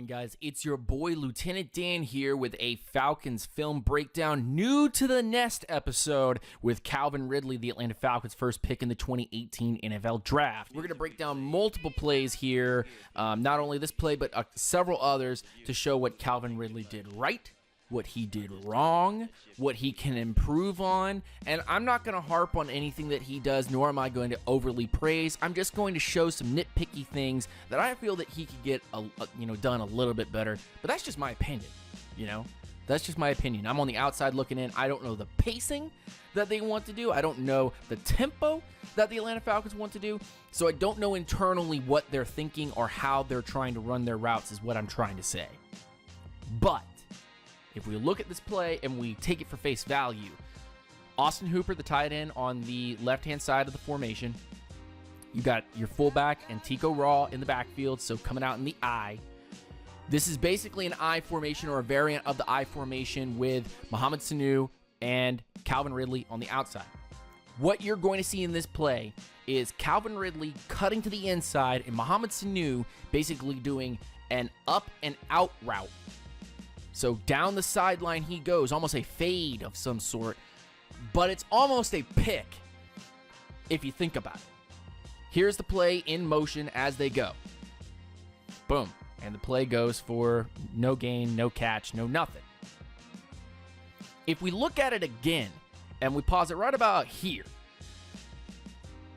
going, guys? It's your boy Lieutenant Dan here with a Falcons film breakdown, new to the nest episode with Calvin Ridley, the Atlanta Falcons' first pick in the 2018 NFL Draft. We're going to break down multiple plays here, not only this play, but several others to show what Calvin Ridley did right, what he did wrong, what he can improve on, and I'm not going to harp on anything that he does, nor am I going to overly praise. I'm just going to show some nitpicky things that I feel that he could get, done a little bit better. But that's just my opinion, That's just my opinion. I'm on the outside looking in. I don't know the pacing that they want to do. I don't know the tempo that the Atlanta Falcons want to do. So I don't know internally what they're thinking or how they're trying to run their routes is what I'm trying to say. But if we look at this play and we take it for face value, Austin Hooper, the tight end, on the left-hand side of the formation. You got your fullback and Tico Raw in the backfield, so coming out in the I. This is basically an I formation or a variant of the I formation with Mohamed Sanu and Calvin Ridley on the outside. What you're going to see in this play is Calvin Ridley cutting to the inside and Mohamed Sanu basically doing an up and out route. So down the sideline he goes, almost a fade of some sort, but it's almost a pick if you think about it. Here's the play in motion as they go. Boom. And the play goes for no gain, no catch, no nothing. If we look at it again, and we pause it right about here,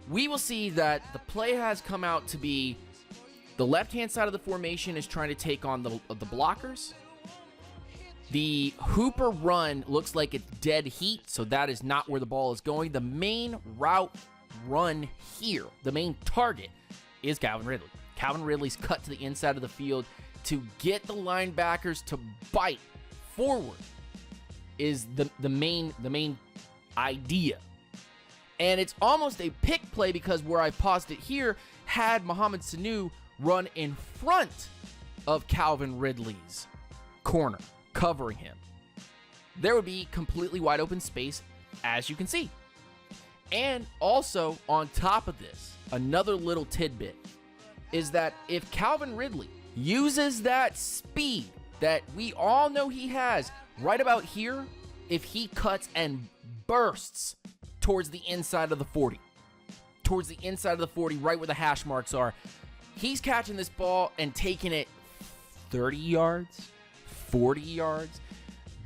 we will see that the play has come out to be the left-hand side of the formation is trying to take on the blockers. The Hooper run looks like it's dead heat, so that is not where the ball is going. The main route run here, the main target, is Calvin Ridley. Calvin Ridley's cut to the inside of the field to get the linebackers to bite forward is the main idea. And it's almost a pick play because where I paused it here had Mohamed Sanu run in front of Calvin Ridley's corner, covering him. There would be completely wide open space, as you can see. And also, on top of this, another little tidbit is that if Calvin Ridley uses that speed that we all know he has right about here, if he cuts and bursts towards the inside of the 40, right where the hash marks are, he's catching this ball and taking it 30 yards, 40 yards,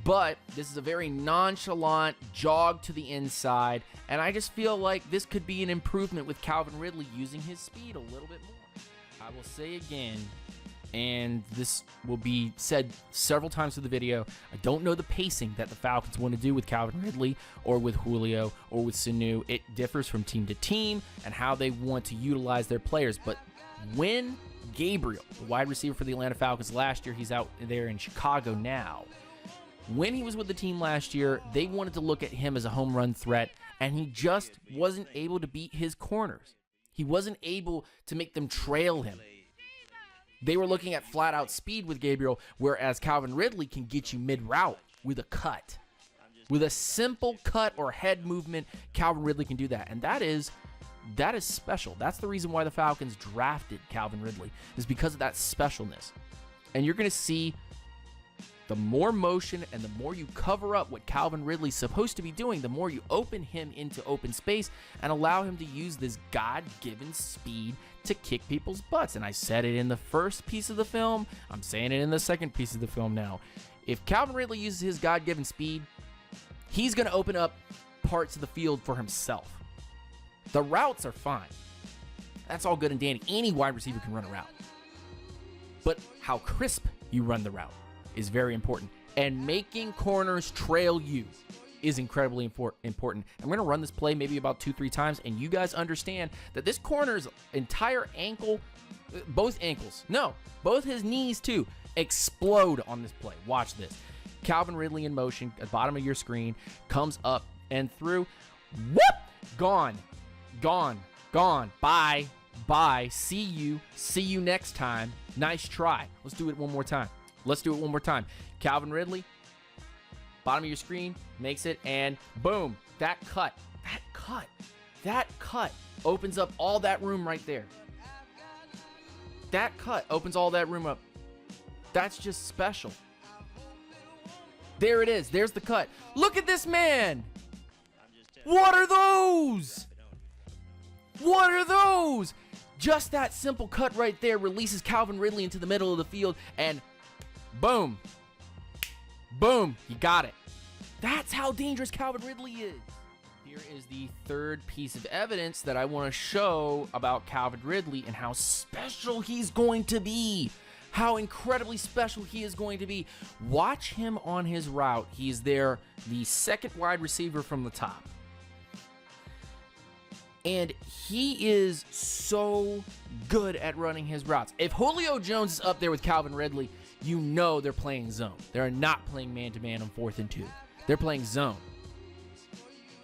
but this is a very nonchalant jog to the inside, and I just feel like this could be an improvement with Calvin Ridley using his speed a little bit more. I will say again, and this will be said several times through the video, I don't know the pacing that the Falcons want to do with Calvin Ridley or with Julio or with Sanu. It differs from team to team and how they want to utilize their players, but when Gabriel, the wide receiver for the Atlanta Falcons last year, he's out there in Chicago now. When he was with the team last year, they wanted to look at him as a home run threat, and he just wasn't able to beat his corners. He wasn't able to make them trail him. They were looking at flat-out speed with Gabriel, whereas Calvin Ridley can get you mid-route with a cut. With a simple cut or head movement, Calvin Ridley can do that, and that is special. That's the reason why the Falcons drafted Calvin Ridley, is because of that specialness. And you're going to see the more motion and the more you cover up what Calvin Ridley's supposed to be doing, the more you open him into open space and allow him to use this God-given speed to kick people's butts. And I said it in the first piece of the film. I'm saying it in the second piece of the film now. If Calvin Ridley uses his God-given speed, he's going to open up parts of the field for himself. The routes are fine. That's all good and dandy. Any wide receiver can run a route. But how crisp you run the route is very important. And making corners trail you is incredibly important. I'm going to run this play maybe about 2-3 times, and you guys understand that this corner's entire ankle, both his knees too, explode on this play. Watch this. Calvin Ridley in motion at the bottom of your screen, comes up and through. Whoop! Gone. Bye. See you next time. Nice try. Let's do it one more time. Calvin Ridley, bottom of your screen, makes it, and boom, that cut opens up all that room right there. That cut opens all that room up. That's just special. There it is. There's the cut. Look at this man. What are those? What are those? Just that simple cut right there releases Calvin Ridley into the middle of the field, and boom. Boom. He got it. That's how dangerous Calvin Ridley is. Here is the third piece of evidence that I want to show about Calvin Ridley and how special he's going to be. How incredibly special he is going to be. Watch him on his route. He's there, the second wide receiver from the top. And he is so good at running his routes. If Julio Jones is up there with Calvin Ridley, you know they're playing zone. They're not playing man-to-man on 4th and 2. They're playing zone.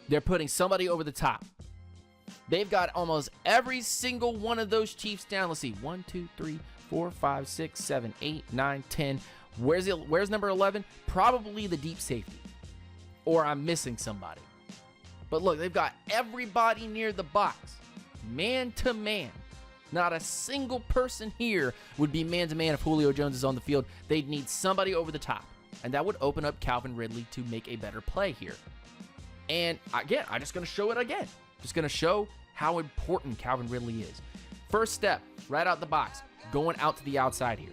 They're putting somebody over the top. They've got almost every single one of those Chiefs down. Let's see. 1, 2, 3, 4, 5, 6, 7, 8, 9, 10. Where's number 11? Probably the deep safety. Or I'm missing somebody. But look, they've got everybody near the box. Man to man. Not a single person here would be man to man if Julio Jones is on the field. They'd need somebody over the top. And that would open up Calvin Ridley to make a better play here. And again, I'm just going to show it again. Just going to show how important Calvin Ridley is. First step, right out the box. Going out to the outside here.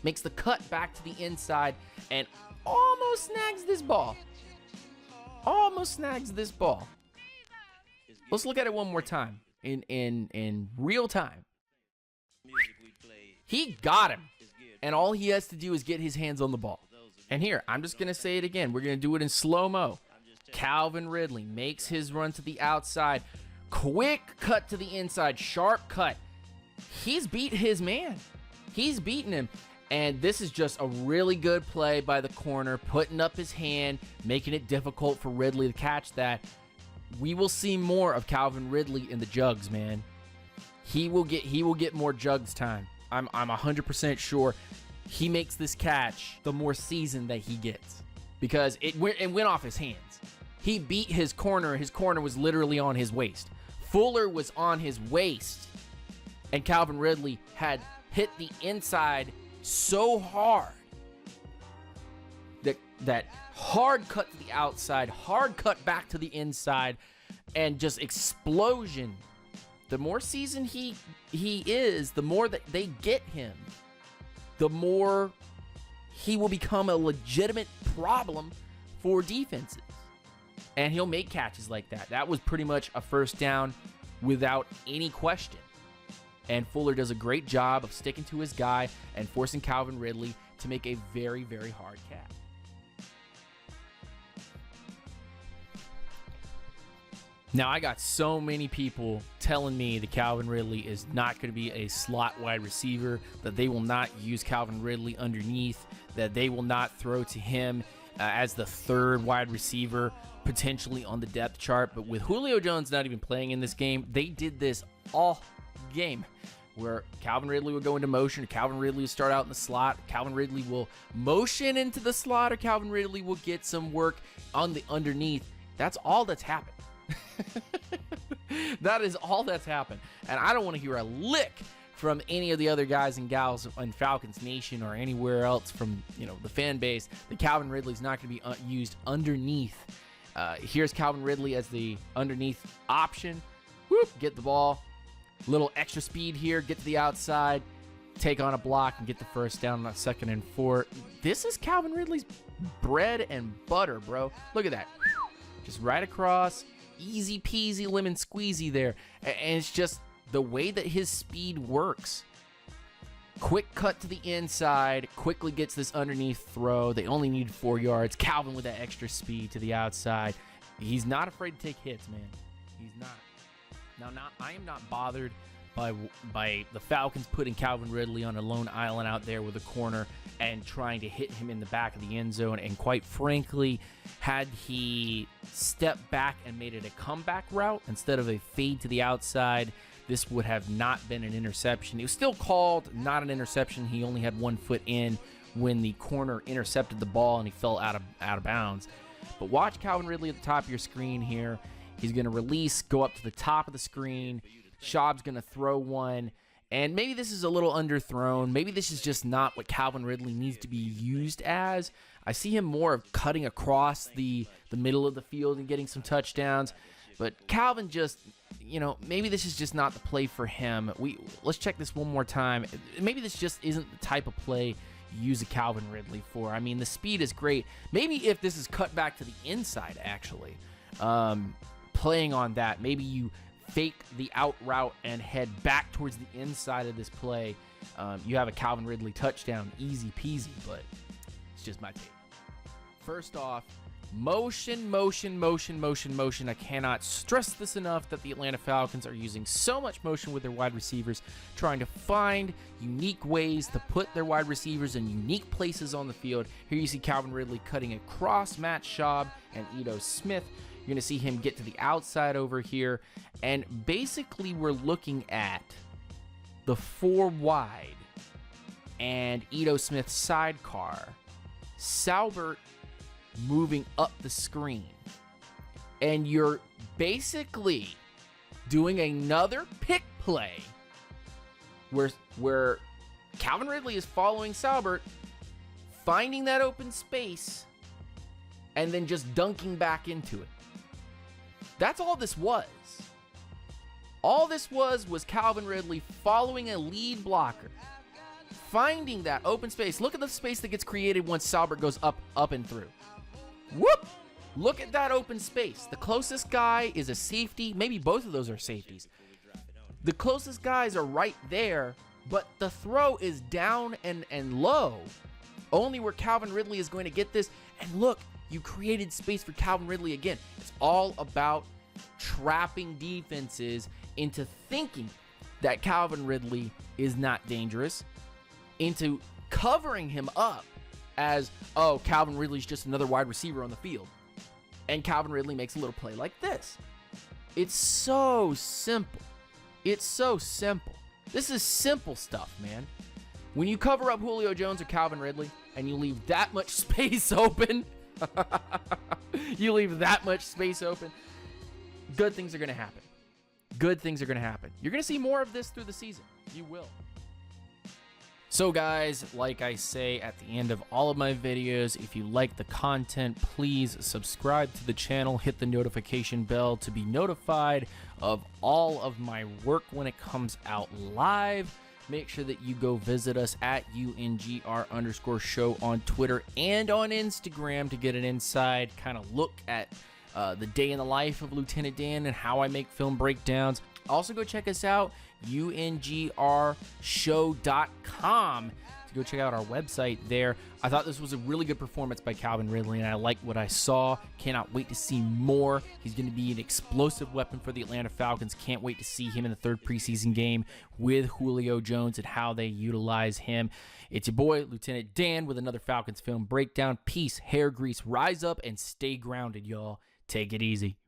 Makes the cut back to the inside and almost snags this ball. Almost snags this ball. Let's look at it one more time in real time. He got him. And all he has to do is get his hands on the ball. And here, I'm just going to say it again. We're going to do it in slow-mo. Calvin Ridley makes his run to the outside. Quick cut to the inside. Sharp cut. He's beat his man. He's beaten him. And this is just a really good play by the corner, putting up his hand, making it difficult for Ridley to catch that. We will see more of Calvin Ridley in the jugs, man. He will get more jugs time. I'm 100% sure he makes this catch the more seasoned that he gets, because it went off his hands. He beat his corner. His corner was literally on his waist. Fuller was on his waist, and Calvin Ridley had hit the inside so hard that hard cut to the outside, hard cut back to the inside, and just explosion. The more seasoned he is, the more that they get him, the more he will become a legitimate problem for defenses. And he'll make catches like that. That was pretty much a first down without any question. And Fuller does a great job of sticking to his guy and forcing Calvin Ridley to make a very, very hard catch. Now, I got so many people telling me that Calvin Ridley is not going to be a slot wide receiver, that they will not use Calvin Ridley underneath, that they will not throw to him as the third wide receiver, potentially on the depth chart. But with Julio Jones not even playing in this game, they did this all game, where Calvin Ridley would go into motion, Calvin Ridley would start out in the slot, Calvin Ridley will motion into the slot, or Calvin Ridley will get some work on the underneath. That's all that's happened. That is all that's happened. And I don't want to hear a lick from any of the other guys and gals in Falcons Nation or anywhere else from, the fan base, that Calvin Ridley's not going to be used underneath. Here's Calvin Ridley as the underneath option. Whoop, get the ball. Little extra speed here, get to the outside, take on a block, and get the first down on that 2nd and 4. This is Calvin Ridley's bread and butter, bro. Look at that. Just right across. Easy peasy lemon squeezy there. And it's just the way that his speed works. Quick cut to the inside, quickly gets this underneath throw. They only need 4 yards. Calvin with that extra speed to the outside. He's not afraid to take hits, man. He's not. Now, I am not bothered by the Falcons putting Calvin Ridley on a lone island out there with a corner and trying to hit him in the back of the end zone. And quite frankly, had he stepped back and made it a comeback route instead of a fade to the outside, this would have not been an interception. It was still called not an interception. He only had 1 foot in when the corner intercepted the ball and he fell out of bounds. But watch Calvin Ridley at the top of your screen here. He's going to release, go up to the top of the screen. Schaub's going to throw one, And maybe this is a little underthrown. Maybe this is just not what Calvin Ridley needs to be used as. I see him more of cutting across the middle of the field and getting some touchdowns. But Calvin just, maybe this is just not the play for him. Let's check this one more time. Maybe this just isn't the type of play you use a Calvin Ridley for. I mean, the speed is great. Maybe if this is cut back to the inside, actually, playing on that, maybe you fake the out route and head back towards the inside of this play. You have a Calvin Ridley touchdown, easy peasy, but it's just my take. First off, motion. I cannot stress this enough that the Atlanta Falcons are using so much motion with their wide receivers, trying to find unique ways to put their wide receivers in unique places on the field. Here you see Calvin Ridley cutting across Matt Schaub and Ito Smith. You're going to see him get to the outside over here. And basically we're looking at the 4 wide and Ito Smith sidecar. Salbert moving up the screen. And you're basically doing another pick play where Calvin Ridley is following Salbert, finding that open space, and then just dunking back into it. That's all this was. All this was Calvin Ridley following a lead blocker, finding that open space. Look at the space that gets created once Salbert goes up and through. Whoop! Look at that open space. The closest guy is a safety. Maybe both of those are safeties. The closest guys are right there, but the throw is down and low. Only where Calvin Ridley is going to get this. And look, you created space for Calvin Ridley again. It's all about trapping defenses into thinking that Calvin Ridley is not dangerous, into covering him up as, oh, Calvin Ridley's just another wide receiver on the field. And Calvin Ridley makes a little play like this. It's so simple. It's so simple. This is simple stuff, man. When you cover up Julio Jones or Calvin Ridley and you leave that much space open, good things are going to happen. Good things are going to happen. You're going to see more of this through the season. You will. So guys, like I say at the end of all of my videos, if you like the content, please subscribe to the channel, hit the notification bell to be notified of all of my work when it comes out live. Make sure that you go visit us at UNGR_show on Twitter and on Instagram to get an inside kind of look at the day in the life of Lieutenant Dan and how I make film breakdowns. Also go check us out, UNGRshow.com, to go check out our website there. I thought this was a really good performance by Calvin Ridley, and I like what I saw. Cannot wait to see more. He's going to be an explosive weapon for the Atlanta Falcons. Can't wait to see him in the 3rd preseason game with Julio Jones and how they utilize him. It's your boy, Lieutenant Dan, with another Falcons film breakdown. Peace, hair grease, rise up, and stay grounded, y'all. Take it easy.